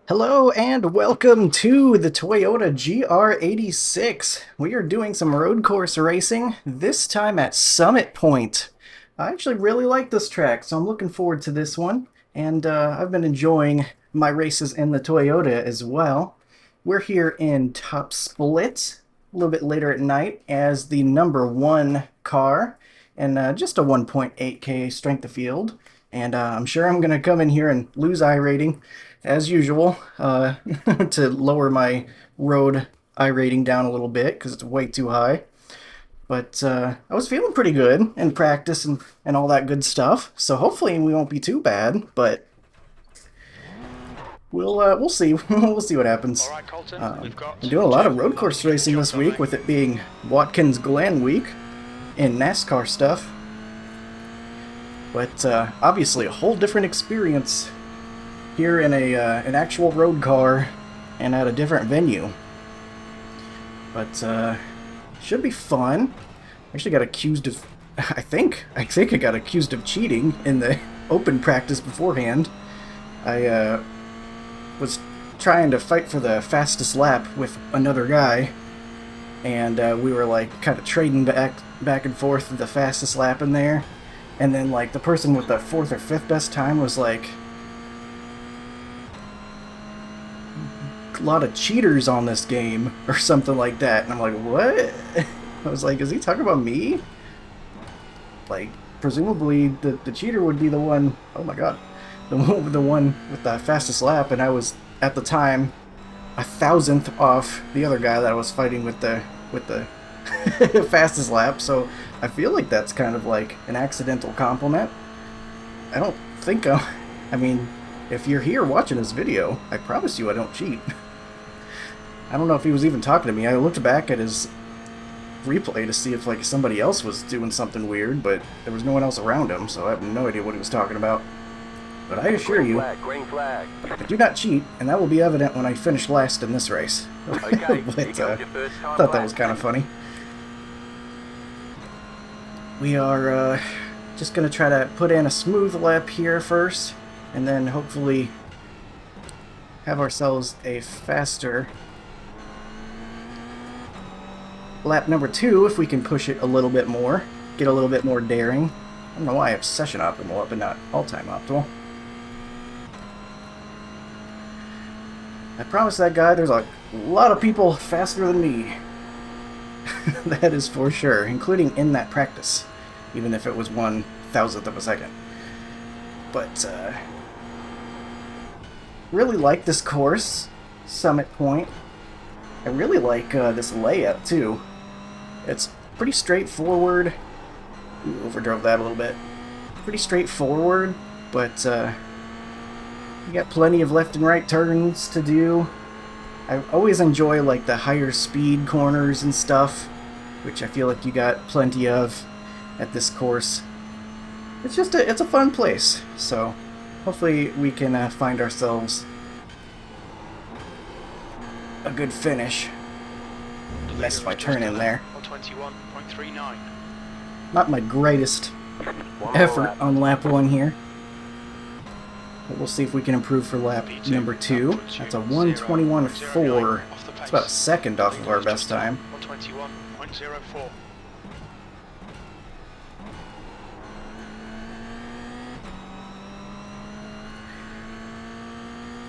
Hello and welcome to the Toyota GR86. We are doing some road course racing, this time at Summit Point. I actually really like this track, so I'm looking forward to this one. And I've been enjoying my races in the Toyota as well. We're here in Top Split, a little bit later at night, as the number one car, and just a 1.8K strength of field. And I'm sure I'm going to come in here and lose iRating as usual, to lower my road iRating down a little bit because it's way too high. But I was feeling pretty good in practice and all that good stuff. So hopefully we won't be too bad. But we'll see. We'll see what happens. All right, Colton, I'm doing a lot of road course racing this week, with it being Watkins Glen week in NASCAR stuff. But obviously a whole different experience here in an actual road car and at a different venue. But should be fun. Actually got accused of I think I got accused of cheating in the open practice beforehand. I was trying to fight for the fastest lap with another guy, and we were like kind of trading back and forth the fastest lap in there, and then like the person with the fourth or fifth best time was like, a lot of cheaters on this game or something like that, and I'm like, what? I was like, is he talking about me? Like, presumably the cheater would be the one, oh my god, the one with the fastest lap, and I was at the time 1,000th off the other guy that I was fighting with the fastest lap. So I feel like that's kind of like an accidental compliment. I don't think I mean, if you're here watching this video, I promise you I don't cheat. I don't know if he was even talking to me. I looked back at his replay to see if like somebody else was doing something weird, but there was no one else around him, so I have no idea what he was talking about. But I assure you, green flag. I do not cheat, and that will be evident when I finish last in this race. Okay, But I thought that was kind of funny. We are just going to try to put in a smooth lap here first, and then hopefully have ourselves a faster lap number 2 if we can push it a little bit more, get a little bit more daring. I don't know why I have session optimal up and not all-time optimal. I promised that guy there's a lot of people faster than me. That is for sure, including in that practice, even if it was 1,000th of a second. But really like this course, Summit Point. I really like this layout too. It's pretty straightforward. Ooh, overdrove that a little bit. Pretty straightforward, but you got plenty of left and right turns to do. I always enjoy like the higher speed corners and stuff, which I feel like you got plenty of at this course. It's just it's a fun place, so hopefully we can find ourselves a good finish. Messed my turn in there. 121.39. Not my greatest effort on lap 1 here. But we'll see if we can improve for lap number 2. That's a 121.4. It's about a second off of our best time. 121.04.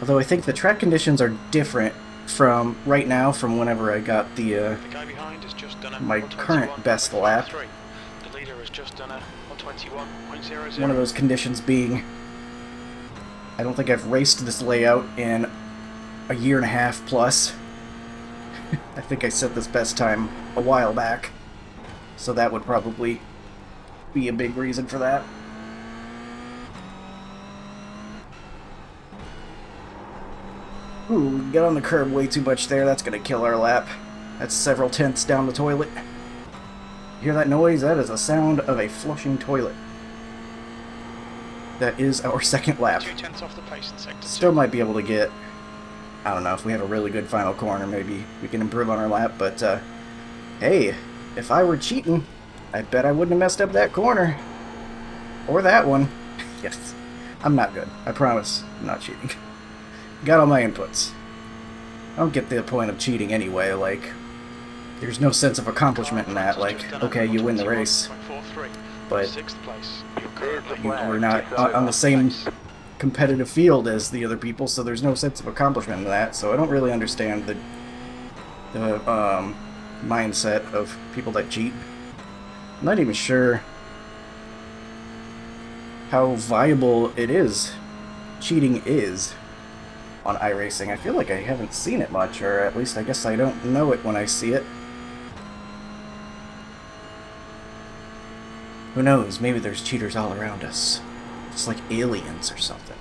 Although I think the track conditions are different from right now from whenever I got The guy behind has just done a my current best lap. The leader has just done a 121.00. One of those conditions being, I don't think I've raced this layout in a year and a half plus. I think I set this best time a while back, so that would probably be a big reason for that. Ooh, we got on the curb way too much there. That's gonna kill our lap. That's several tenths down the toilet. You hear that noise? That is a sound of a flushing toilet. That is our second lap. 2/10 off the pace in sector Still 2. might be able to get, I don't know, if we have a really good final corner, maybe we can improve on our lap, but hey, if I were cheating, I bet I wouldn't have messed up that corner. Or that one. Yes. I'm not good. I promise. I'm not cheating. Got all my inputs. I don't get the point of cheating anyway, like, there's no sense of accomplishment in that, like, okay, you win the race, but we're not on the same competitive field as the other people, so there's no sense of accomplishment in that, so I don't really understand the mindset of people that cheat. I'm not even sure how viable cheating is on iRacing. I feel like I haven't seen it much, or at least I guess I don't know it when I see it. Who knows, maybe there's cheaters all around us. Just like aliens or something.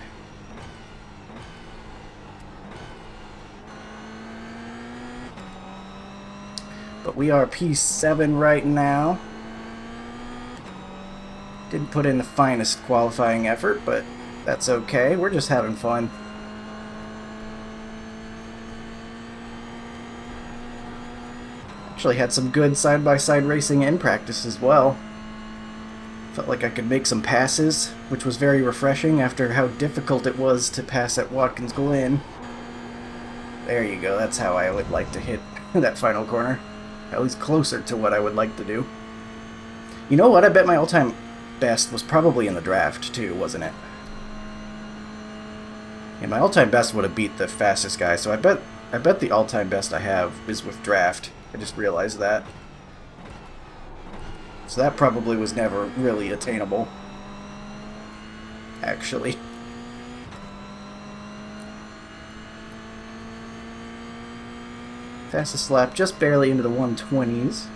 But we are P7 right now. Didn't put in the finest qualifying effort, but that's okay. We're just having fun. Actually had some good side-by-side racing in practice as well. Felt like I could make some passes, which was very refreshing after how difficult it was to pass at Watkins Glen. There you go, that's how I would like to hit that final corner. At least closer to what I would like to do. You know what, I bet my all-time best was probably in the draft too, wasn't it? Yeah, my all-time best would have beat the fastest guy, so I bet the all-time best I have is with draft. I just realized that. So that probably was never really attainable, actually. Fastest lap, just barely into the 120s.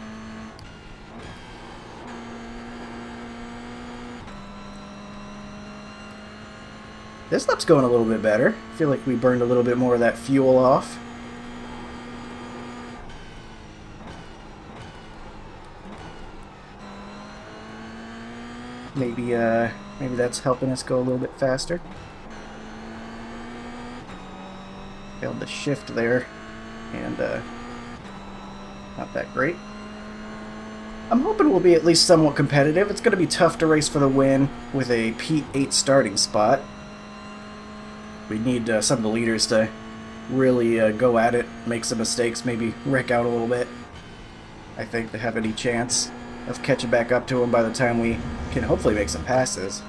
This lap's going a little bit better. I feel like we burned a little bit more of that fuel off. Maybe that's helping us go a little bit faster. Failed to shift there, and not that great. I'm hoping we'll be at least somewhat competitive. It's going to be tough to race for the win with a P8 starting spot. We need some of the leaders to really go at it, make some mistakes, maybe wreck out a little bit. I think to have any chance of catching back up to him by the time we can hopefully make some passes.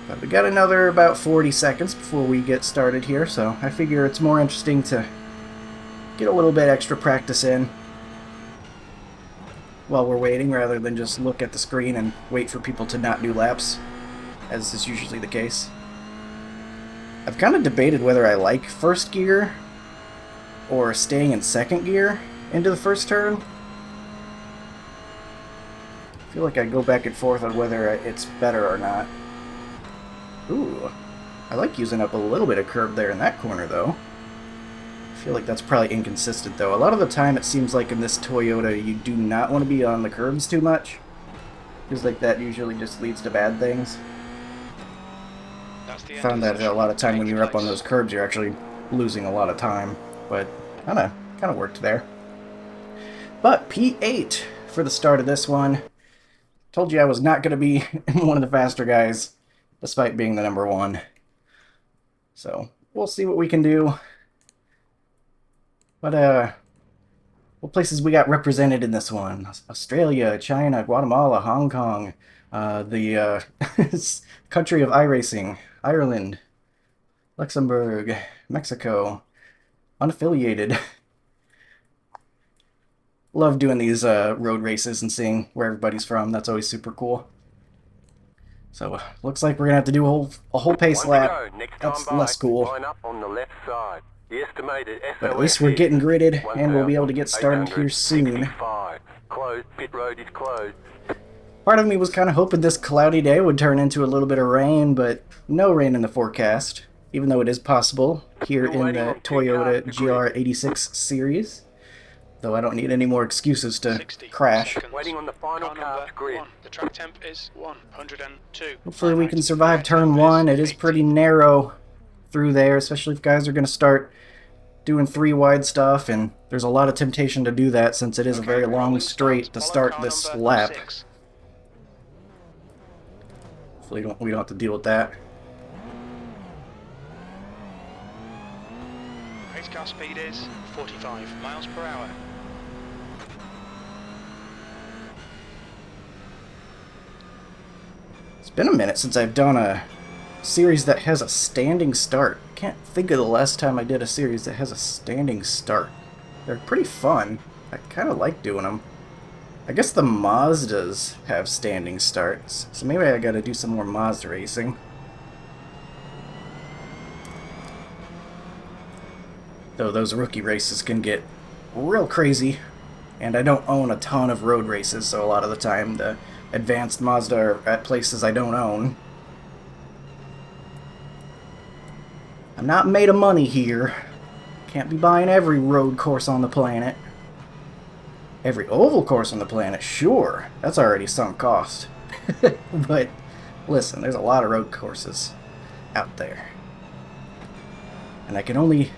But we got another about 40 seconds before we get started here, so I figure it's more interesting to get a little bit extra practice in while we're waiting, rather than just look at the screen and wait for people to not do laps, as is usually the case. I've kind of debated whether I like first gear or staying in second gear into the first turn. I feel like I go back and forth on whether it's better or not. Ooh, I like using up a little bit of curb there in that corner, though. I feel like that's probably inconsistent, though. A lot of the time it seems like in this Toyota you do not want to be on the curbs too much. Feels like that usually just leads to bad things. Found that a lot of time when you're up on those curbs you're actually losing a lot of time, but kind of worked there. But P8 for the start of this one. Told you I was not going to be one of the faster guys, despite being the number one. So we'll see what we can do. What places we got represented in this one? Australia, China, Guatemala, Hong Kong, the country of iRacing, Ireland, Luxembourg, Mexico, unaffiliated. Love doing these road races and seeing where everybody's from. That's always super cool. So looks like we're gonna have to do a whole pace lap. That's less cool. Line up on the left side. The estimated But at least we're getting gridded, and we'll be able to get started here soon. Closed. Pit road is closed. Part of me was kind of hoping this cloudy day would turn into a little bit of rain, but no rain in the forecast, even though it is possible here in the Toyota GR86 series. Though I don't need any more excuses to crash. Waiting on the final car grid. The track temp is 102. Hopefully we can survive turn one. It is pretty narrow through there, especially if guys are going to start doing three wide stuff, and there's a lot of temptation to do that since it is a very long straight to start this lap. Hopefully we don't have to deal with that. Race car speed is 45 miles per hour. It's been a minute since I've done a series that has a standing start. I can't think of the last time I did a series that has a standing start. They're pretty fun. I kind of like doing them. I guess the Mazdas have standing starts, so maybe I gotta do some more Mazda racing. Though those rookie races can get real crazy, and I don't own a ton of road races, so a lot of the time the advanced Mazda are at places I don't own. I'm not made of money here. Can't be buying every road course on the planet. Every oval course on the planet, sure. That's already sunk cost. But listen, there's a lot of road courses out there. And I can only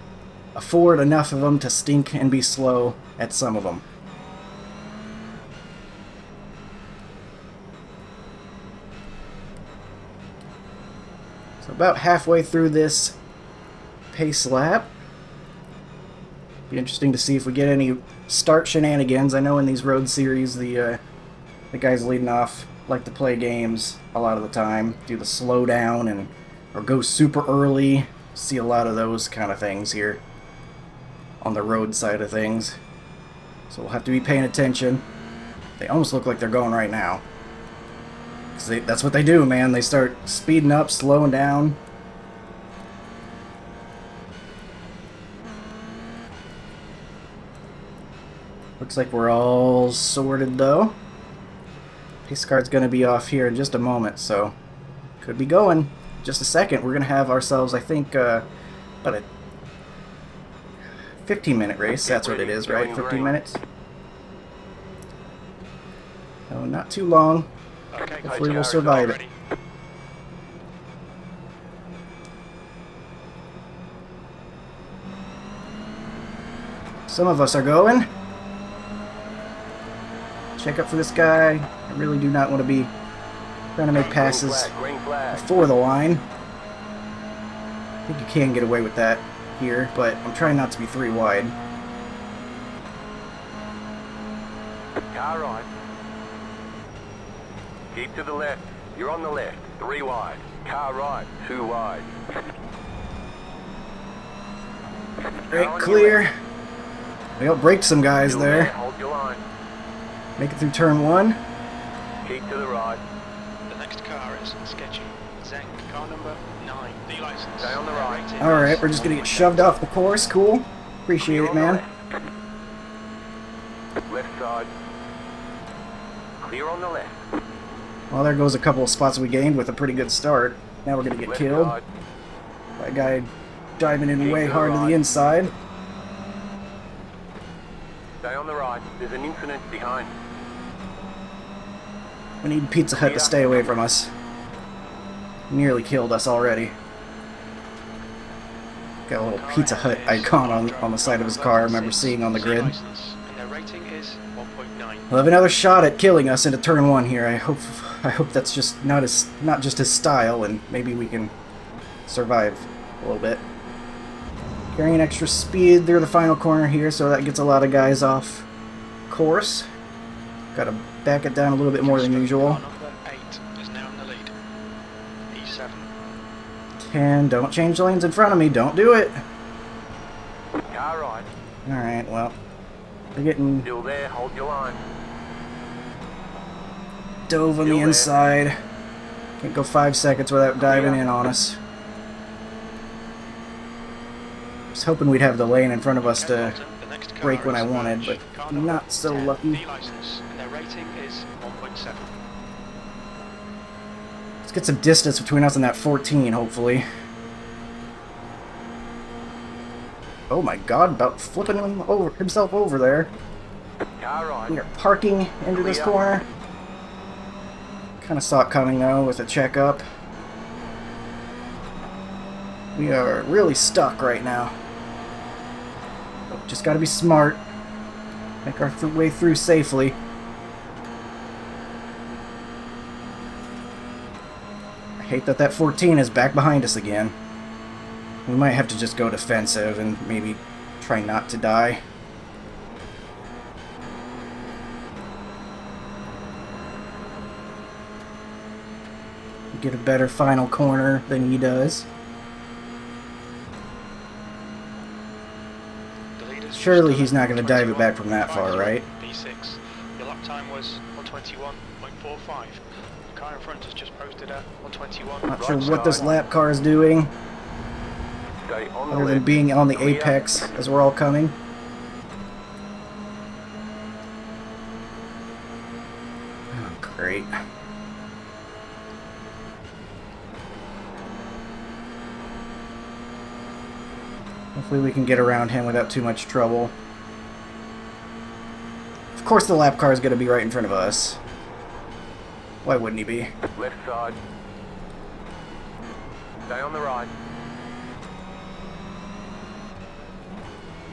afford enough of them to stink and be slow at some of them. So about halfway through this pace lap. Be interesting to see if we get any start shenanigans. I know in these road series the guys leading off like to play games a lot of the time, do the slow down and or go super early. See a lot of those kind of things here on the road side of things. So we'll have to be paying attention. They almost look like they're going right now. 'Cause that's what they do, man. They start speeding up, slowing down. Looks like we're all sorted though. Pace card's going to be off here in just a moment, so could be going. Just a second, we're going to have ourselves, I think, about a 15-minute race. That's what it is, right? 15 minutes? Oh, not too long. Okay, Hopefully we'll survive it. Some of us are going. Check up for this guy. I really do not want to be trying to make passes before the line. I think you can get away with that here, but I'm trying not to be 3 wide. Car right. Keep to the left. You're on the left. 3 wide. Car right. 2 wide. Right, clear. We outbraked some guys Still there. Hold your line. Make it through turn 1. Keep to the right. The next car is sketchy. Zenk, car number 9. The license. Stay on the right. Alright, we're just gonna get shoved off the course. Cool. Appreciate Clear it, on the man. Left side. Clear on the left. Well, there goes a couple of spots we gained with a pretty good start. Now we're gonna get Left killed. side. By a guy diving in Keep way to the hard to right. the inside. Stay on the right. There's an incident behind. We need Pizza Hut to stay away from us. Nearly killed us already. Got a little Pizza Hut icon on the side of his car I remember seeing on the grid. And their rating is 1.9. We'll have another shot at killing us into turn 1 here. I hope that's just not just his style, and maybe we can survive a little bit. Carrying extra speed through the final corner here, so that gets a lot of guys off course. Gotta back it down a little bit more than usual. Car number 8 is now in the lead. E7. 10, don't change lanes in front of me, don't do it. Car right. Alright, well, we're getting Still there. Hold your line. dove on the Still there. inside. Can't go 5 seconds without diving in on us. I was hoping we'd have the lane in front of us to The next car brake when is I wanted, Merch. but Car number not so 10, lucky. The license. And their rating is 1.7. Let's get some distance between us and that 14, hopefully. Oh my god, about flipping himself over there. Car right. We are parking into this Clear. corner. Kind of saw it coming though with a checkup. We are really stuck right now. Just gotta be smart. Make our way through safely. I hate that that 14 is back behind us again. We might have to just go defensive and maybe try not to die. Get a better final corner than he does. Surely he's not going to dive it back from that far, right? B6. Your lap time was 121.45. The car in front has just posted a 121. Not sure what this lap car is doing, Stay on the other than left. being on the Clear. apex as we're all coming. Oh, great. Hopefully we can get around him without too much trouble. Of course the lap car is going to be right in front of us. Why wouldn't he be? Left side. Stay on the right.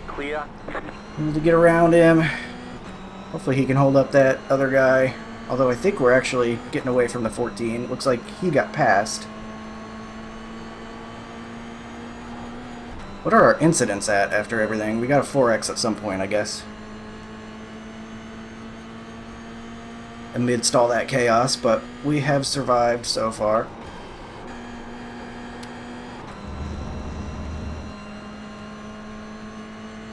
Clear. We need to get around him. Hopefully he can hold up that other guy. Although I think we're actually getting away from the 14. Looks like he got passed. What are our incidents at after everything? We got a 4X at some point, I guess. Amidst all that chaos, but we have survived so far.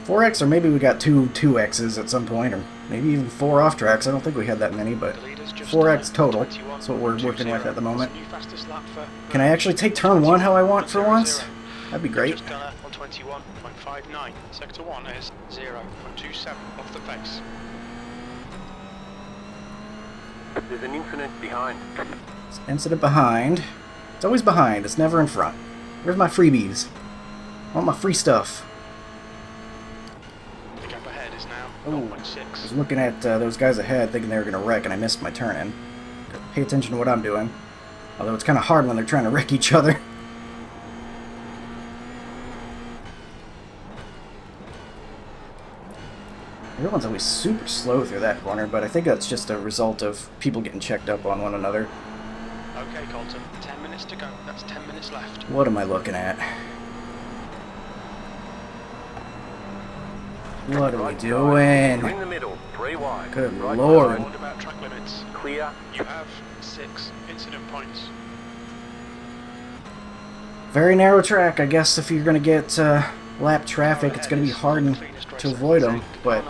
Four X, or maybe we got two X's at some point, or maybe even 4 off tracks. I don't think we had that many, but 4X total. That's what we're working with at the moment. Can I actually take turn 1 how I want for once? That'd be great. 121.59. Sector 1 is 0.27 off the pace. There's an incident behind. Incident behind. It's always behind. It's never in front. Where's my freebies? I want my free stuff. The gap ahead is now Oh, 0.6. I was looking at those guys ahead thinking they were going to wreck, and I missed my turn-in. Pay attention to what I'm doing. Although it's kind of hard when they're trying to wreck each other. Everyone's always super slow through that corner, but I think that's just a result of people getting checked up on one another. Okay, Colton, 10 minutes to go. That's 10 minutes left. What am I looking at? What are we Right doing? side. In the middle. 3 wide. Good Right lord. side. Warned about track limits. Clear. You have 6 incident points. Very narrow track. I guess if you're going to get lap traffic, it's going to be hard to avoid them. But,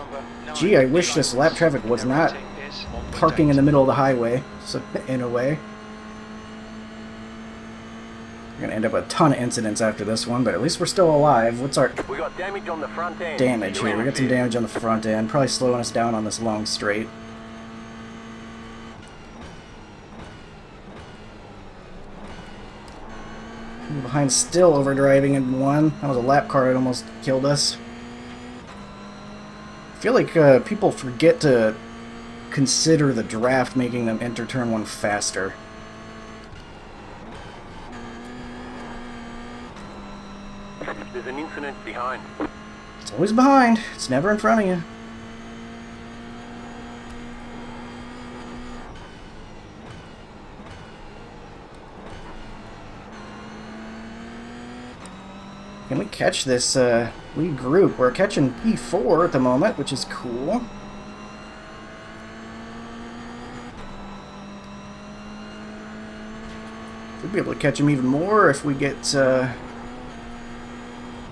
gee, I wish this lap traffic was not parking in the middle of the highway, so, in a way. We're going to end up with a ton of incidents after this one, but at least we're still alive. What's our We got damage on the front end. damage here? We got some damage on the front end, probably slowing us down on this long straight. Behind still overdriving in 1. That was a lap car that almost killed us. I feel like people forget to consider the draft making them enter turn 1 faster. There's an incident behind. It's always behind. It's never in front of you. Can we catch this lead group? We're catching P4 at the moment, which is cool. We'll be able to catch him even more if we get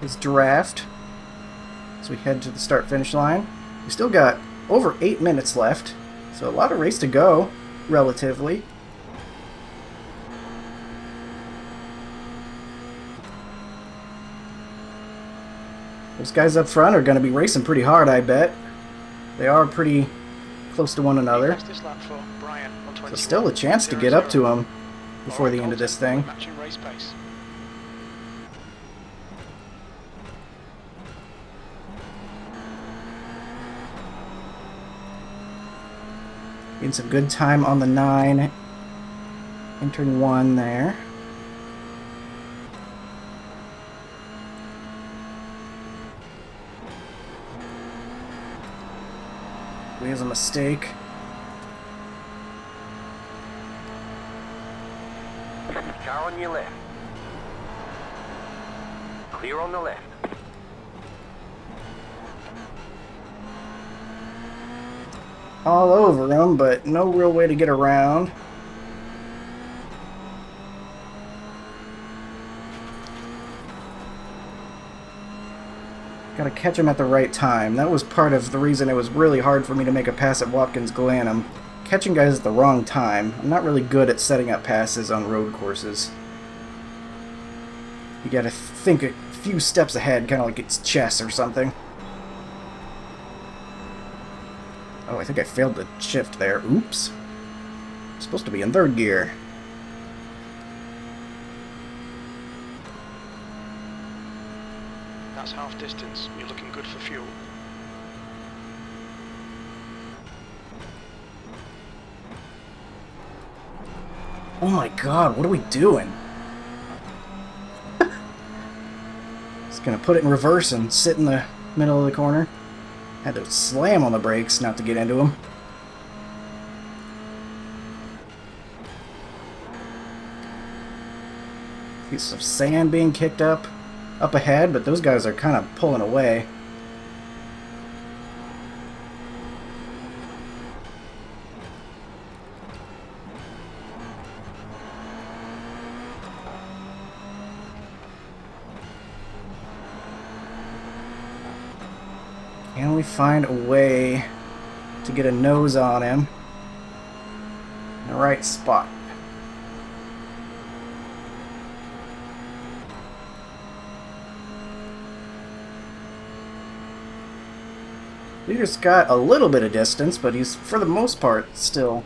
his draft as we head to the start-finish line. We still got over 8 minutes left, so a lot of race to go, relatively. Those guys up front are going to be racing pretty hard, I bet. They are pretty close to one another. This lap for Brian on So 21. still a chance to get up to them before the end of this thing. Matching race pace. Getting some good time on the 9. Entering 1 there. We has a mistake. Car on your left. Clear on the left. All over them, but no real way to get around. Gotta catch him at the right time. That was part of the reason it was really hard for me to make a pass at Watkins Glenham. Catching guys at the wrong time. I'm not really good at setting up passes on road courses. You gotta think a few steps ahead, kind of like it's chess or something. Oh, I think I failed the shift there. Oops. I'm supposed to be in third gear. That's half distance. You're looking good for fuel. Oh my god, what are we doing? Just gonna put it in reverse and sit in the middle of the corner. Had to slam on the brakes not to get into him. Piece of sand being kicked up ahead, but those guys are kind of pulling away. Can we find a way to get a nose on him in the right spot? Leader's got a little bit of distance, but he's, for the most part, still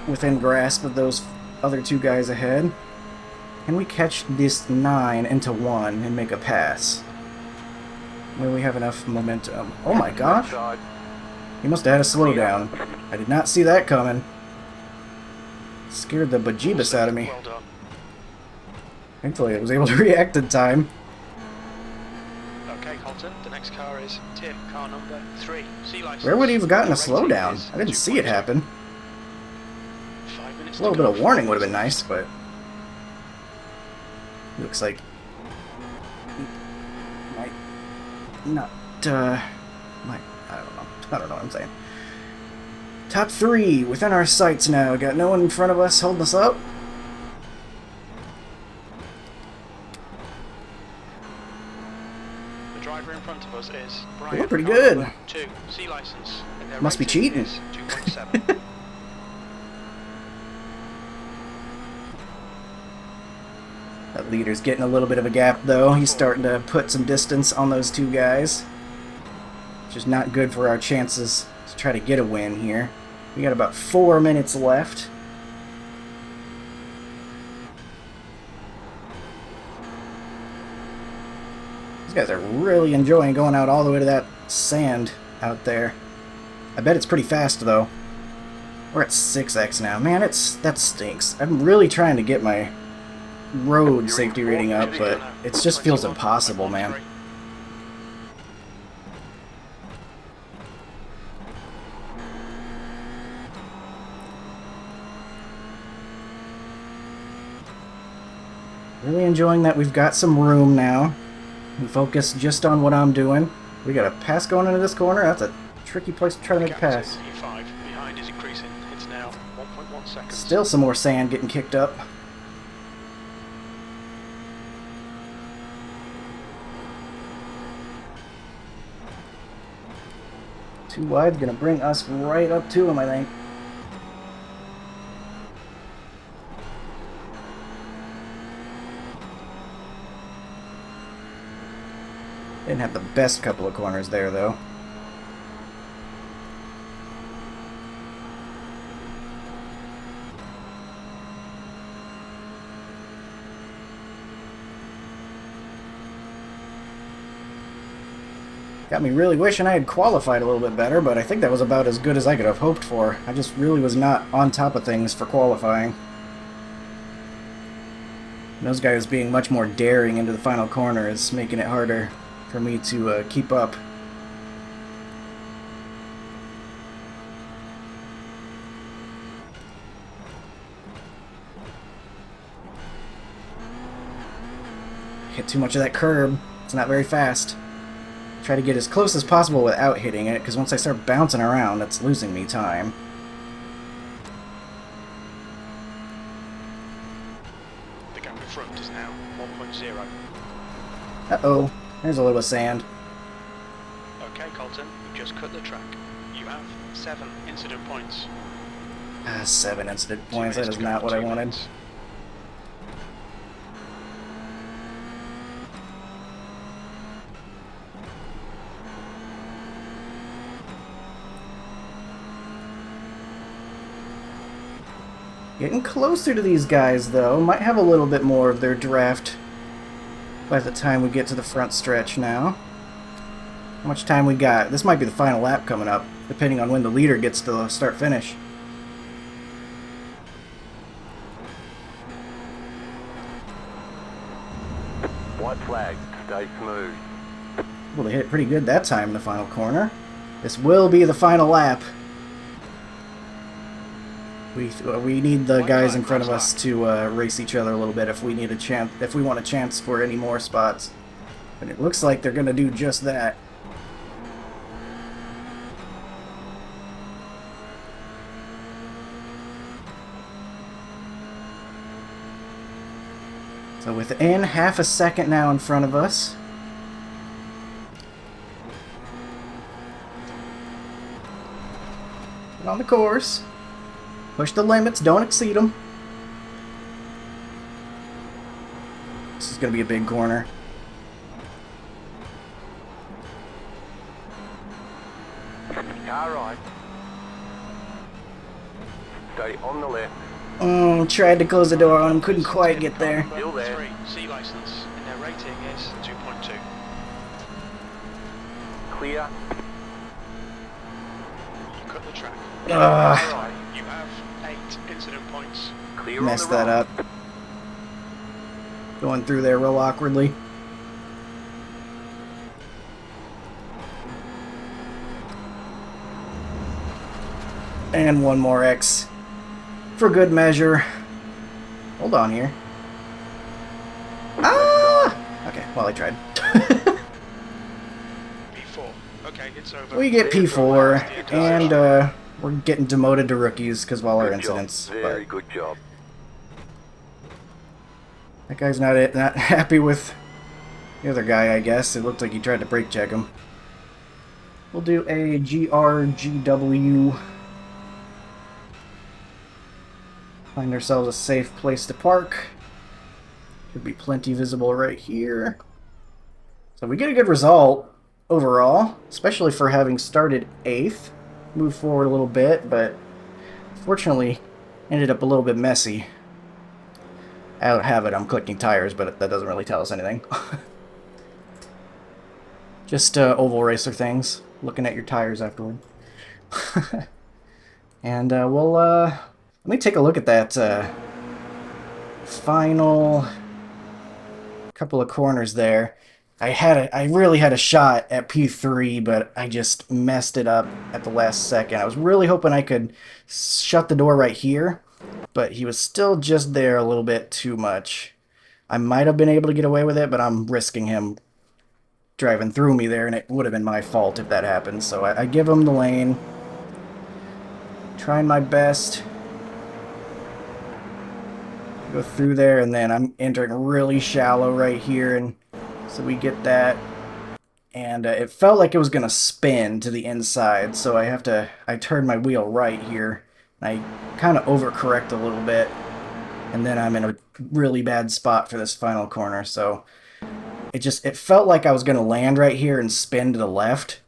within grasp of those other two guys ahead. Can we catch this 9 into 1 and make a pass? Will we have enough momentum? Oh my gosh! He must have had a slowdown. I did not see that coming. Scared the bejeebus out of me. Well done. Thankfully I was able to react in time. Okay, Colton, the next car is Tim, car number 3. C license. Where would he have gotten a Your rating slowdown? is I didn't see it 2.2. happen. 5 minutes A little to bit go. of warning would have been nice, but looks like he might not, might, I don't know what I'm saying. Top 3 within our sights now. Got no one in front of us holding us up. The driver in front of us is We're Brian. pretty car good. number 2. C license. And their Must be rating cheating. is 2.7. That leader's getting a little bit of a gap, though. He's starting to put some distance on those two guys, which is not good for our chances to try to get a win here. We got about 4 minutes left. These guys are really enjoying going out all the way to that sand out there. I bet it's pretty fast, though. We're at 6x now. Man, that stinks. I'm really trying to get my road safety rating up, but it just feels impossible, man. Really enjoying that we've got some room now and focus just on what I'm doing. We got a pass going into this corner. That's a tricky place to try to make a pass. E5 behind is increasing. It's now 1.1 seconds. Still some more sand getting kicked up. Too wide, gonna bring us right up to him, I think. Didn't have the best couple of corners there, though. Got me really wishing I had qualified a little bit better, but I think that was about as good as I could have hoped for. I just really was not on top of things for qualifying. Those guys being much more daring into the final corner is making it harder for me to keep up. hit too much of that curb. It's not very fast. Try to get as close as possible without hitting it, because once I start bouncing around, that's losing me time. The gap in front is now 1.0. Uh-oh. There's a little sand. Okay, Colton, you just cut the track. You have 7 incident points. 7 incident 2 points. That minutes is to go, not what 2 I wanted. minutes. Getting closer to these guys, though. Might have a little bit more of their draft by the time we get to the front stretch now. How much time we got? This might be the final lap coming up, depending on when the leader gets to the start-finish. White flag. Stay smooth. Well, they hit pretty good that time in the final corner. This will be the final lap. We need the guys in front of us to race each other a little bit if we need a chance, if we want a chance for any more spots. And it looks like they're going to do just that. So within half a second now in front of us. Get on the course. Push the limits, don't exceed them. This is going to be a big corner. Car right. Stay on the left. Tried to close the door on him, couldn't quite get there. Still there. 3 C license, and their rating is 2.2. Clear. You cut the track. Ugh. Right, you have 8 incident points. Clear Messed on the that right. up. Going through there real awkwardly. And one more X. For good measure. Hold on here. Ah! Okay, well I tried. P4. Okay, it's over. We get P4, and we're getting demoted to rookies because of all our Good job. incidents. Very But good job. that guy's not happy with the other guy, I guess. It looked like he tried to brake check him. We'll do a GRGW. Find ourselves a safe place to park. Should be plenty visible right here. So we get a good result overall, especially for having started 8th. Moved forward a little bit, but fortunately ended up a little bit messy. I don't have it, I'm clicking tires, but that doesn't really tell us anything. Just oval racer things, looking at your tires afterward. And let me take a look at that final couple of corners there. I really had a shot at P3, but I just messed it up at the last second. I was really hoping I could shut the door right here, but he was still just there a little bit too much. I might have been able to get away with it, but I'm risking him driving through me there, and it would have been my fault if that happened. So I give him the lane. Trying my best. Go through there, and then I'm entering really shallow right here, and so we get that. And it felt like it was gonna spin to the inside, so I turned my wheel right here. I kind of overcorrect a little bit, and then I'm in a really bad spot for this final corner. So it felt like I was gonna land right here and spin to the left,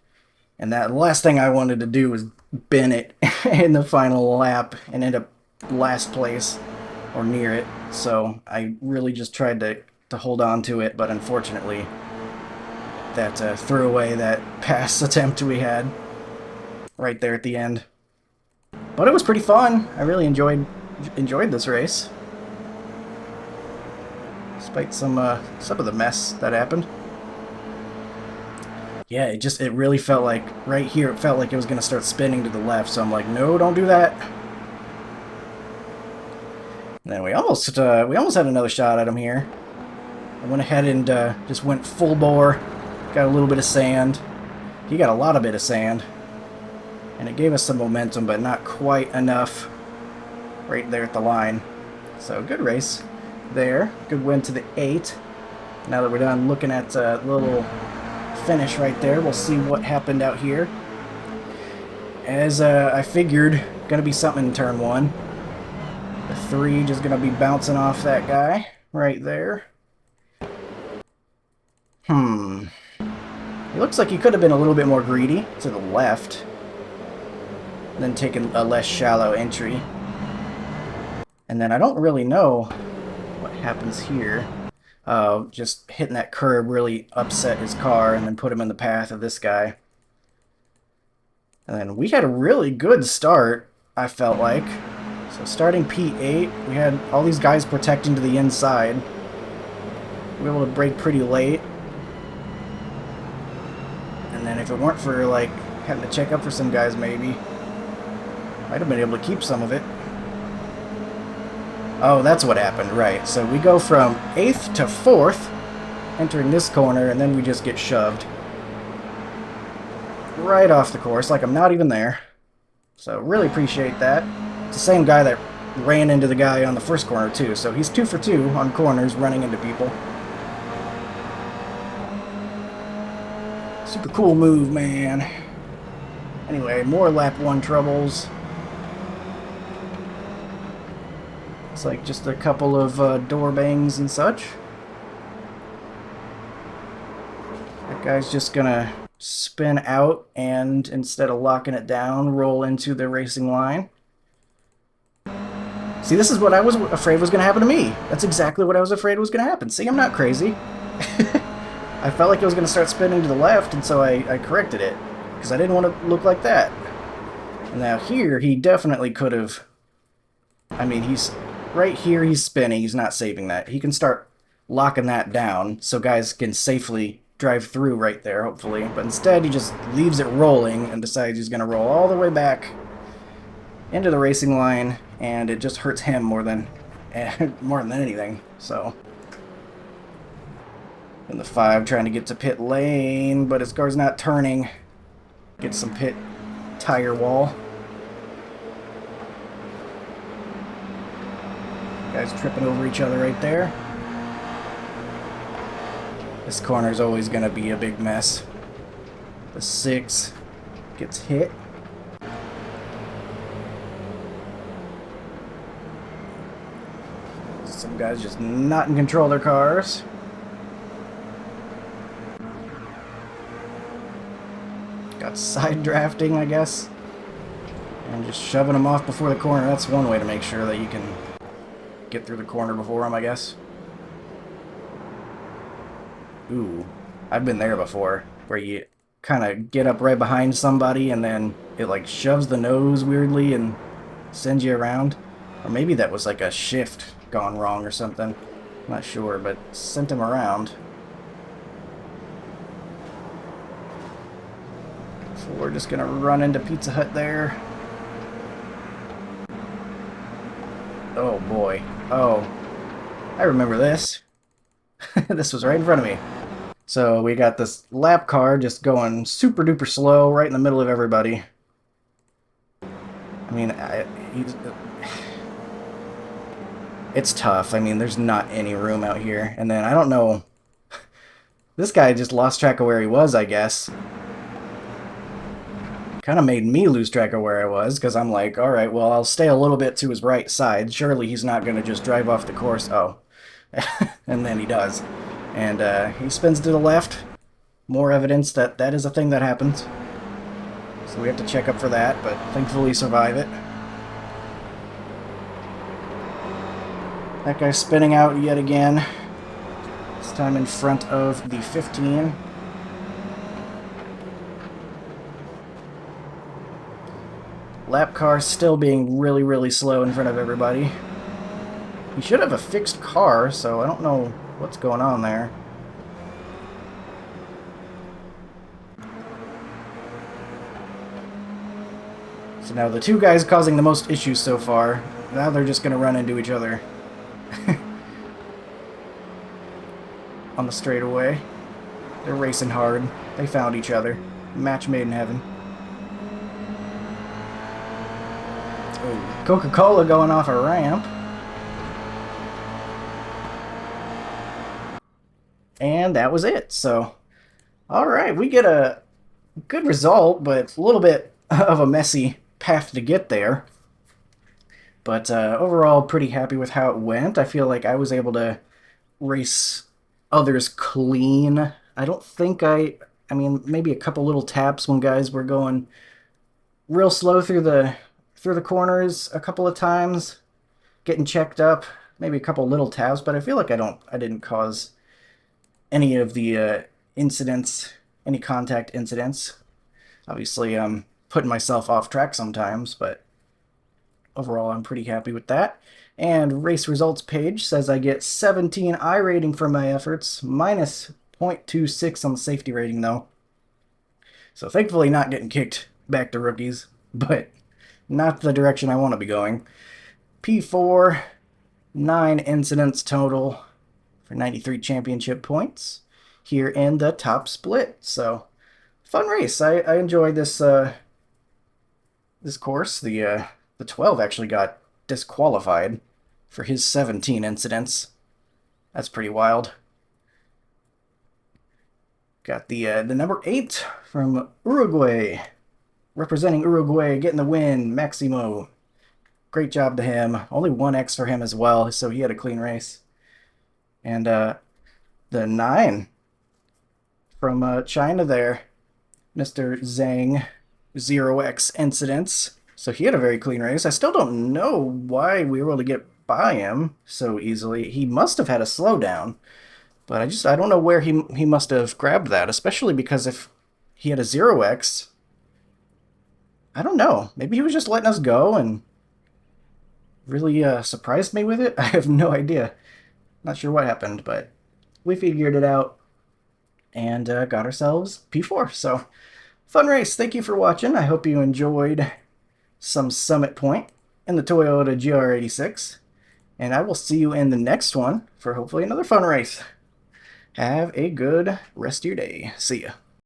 and that last thing I wanted to do was bin it in the final lap and end up last place or near it. So I really just tried to hold on to it, but unfortunately that threw away that pass attempt we had right there at the end. But it was pretty fun. I really enjoyed this race, despite some of the mess that happened. Yeah, it really felt like right here it felt like it was gonna start spinning to the left. So I'm like, no, don't do that. And then we almost had another shot at him here. I went ahead and just went full bore. Got a little bit of sand. He got a lot of bit of sand. And it gave us some momentum, but not quite enough right there at the line. So good race there. Good win to the 8. Now that we're done looking at the little finish right there, we'll see what happened out here. As I figured, going to be something in turn 1. The 3 just going to be bouncing off that guy right there. It looks like he could have been a little bit more greedy to the left, then taken a less shallow entry. And then I don't really know what happens here. Just hitting that curb really upset his car and then put him in the path of this guy. And then we had a really good start, I felt like. So starting P8, we had all these guys protecting to the inside. We were able to brake pretty late. And then if it weren't for, like, having to check up for some guys, maybe, might have been able to keep some of it. Oh, that's what happened, right. So we go from 8th to 4th, entering this corner, and then we just get shoved right off the course, like I'm not even there. So really appreciate that. It's the same guy that ran into the guy on the first corner, too. So he's 2 for 2 on corners, running into people. Super cool move, man. Anyway, more lap 1 troubles. It's like just a couple of door bangs and such. That guy's just gonna spin out and, instead of locking it down, roll into the racing line. See, this is what I was afraid was going to happen to me. That's exactly what I was afraid was going to happen. See, I'm not crazy. I felt like it was going to start spinning to the left, and so I corrected it, because I didn't want to look like that. And now here, he definitely could have... I mean, he's... Right here, he's spinning. He's not saving that. He can start locking that down, so guys can safely drive through right there, hopefully. But instead, he just leaves it rolling and decides he's going to roll all the way back into the racing line, and it just hurts him more than anything. So, and the 5 trying to get to pit lane, but his car's not turning. Get some pit tire wall. Guys tripping over each other right there. This corner is always going to be a big mess. The 6 gets hit. Some guys just not in control of their cars. Got side drafting, I guess. And just shoving them off before the corner. That's one way to make sure that you can get through the corner before them, I guess. Ooh, I've been there before, where you kind of get up right behind somebody and then it like shoves the nose weirdly and sends you around. Or maybe that was like a shift gone wrong or something. I'm not sure, but sent him around. So we're just gonna run into Pizza Hut there. Oh boy. Oh, I remember this. This was right in front of me. So we got this lap car just going super duper slow right in the middle of everybody. I mean, it's tough. I mean, there's not any room out here. And then, I don't know, this guy just lost track of where he was, I guess. Kind of made me lose track of where I was, because I'm like, alright, well, I'll stay a little bit to his right side. Surely he's not going to just drive off the course. Oh. And then he does. And he spins to the left. More evidence that that is a thing that happens. So we have to check up for that, but thankfully survive it. That guy's spinning out yet again. This time in front of the 15. Lap car still being really, really slow in front of everybody. He should have a fixed car, so I don't know what's going on there. So now the 2 guys causing the most issues so far, now they're just going to run into each other. on the straightaway. They're racing hard. They found each other. Match made in heaven. Oh, Coca-Cola going off a ramp. And that was it. So, alright, we get a good result, but a little bit of a messy path to get there. But overall, pretty happy with how it went. I feel like I was able to race others clean. I don't think I mean, maybe a couple little taps when guys were going real slow through the corners a couple of times, getting checked up. Maybe a couple little taps, but I feel like I didn't cause any of the incidents, any contact incidents. Obviously, I'm putting myself off track sometimes, but overall, I'm pretty happy with that. And race results page says I get 17 I rating for my efforts, minus 0.26 on the safety rating, though. So thankfully not getting kicked back to rookies, but not the direction I want to be going. P4, 9 incidents total for 93 championship points here in the top split. So, fun race. I enjoyed this this course. The 12 actually got disqualified for his 17 incidents. That's pretty wild. Got the number 8 from Uruguay, representing Uruguay, getting the win, Maximo. Great job to him. Only 1X for him as well, so he had a clean race. And the 9 from China there, Mr. Zhang, 0X incidents. So he had a very clean race. I still don't know why we were able to get by him so easily. He must have had a slowdown. But I don't know where he must have grabbed that, especially because if he had a 0x, I don't know. Maybe he was just letting us go and really surprised me with it. I have no idea. Not sure what happened, but we figured it out and got ourselves P4. So, fun race. Thank you for watching. I hope you enjoyed some Summit Point in the Toyota GR86. And I will see you in the next one for hopefully another fun race. Have a good rest of your day. See ya.